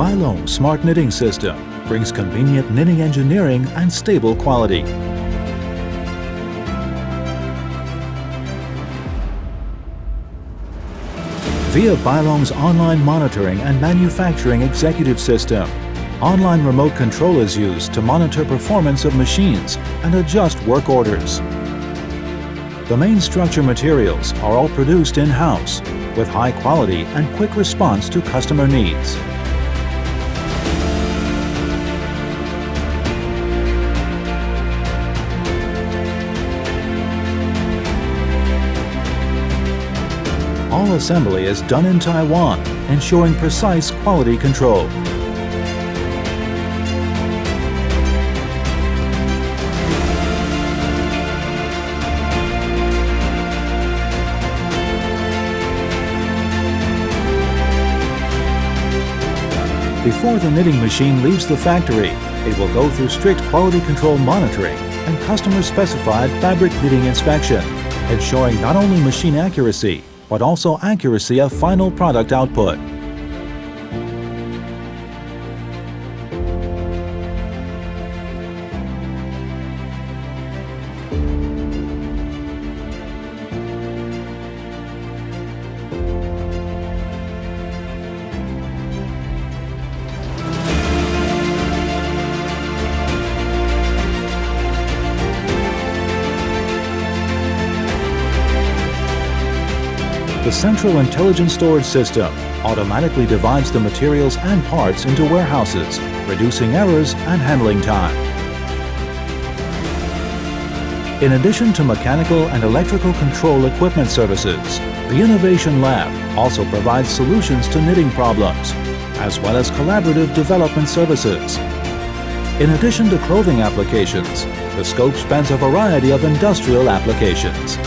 Pailung Smart Knitting System brings convenient knitting engineering and stable quality. Via Pailung's online monitoring and manufacturing executive system, online remote control is used to monitor performance of machines and adjust work orders. The main structure materials are all produced in-house with high quality and quick response to customer needs. All assembly is done in Taiwan, ensuring precise quality control. Before the knitting machine leaves the factory, it will go through strict quality control monitoring and customer-specified fabric knitting inspection, ensuring not only machine accuracy, but also accuracy of final product output. The Central Intelligent Storage System automatically divides the materials and parts into warehouses, reducing errors and handling time. In addition to mechanical and electrical control equipment services, the Innovation Lab also provides solutions to knitting problems, as well as collaborative development services. In addition to clothing applications, the scope spans a variety of industrial applications.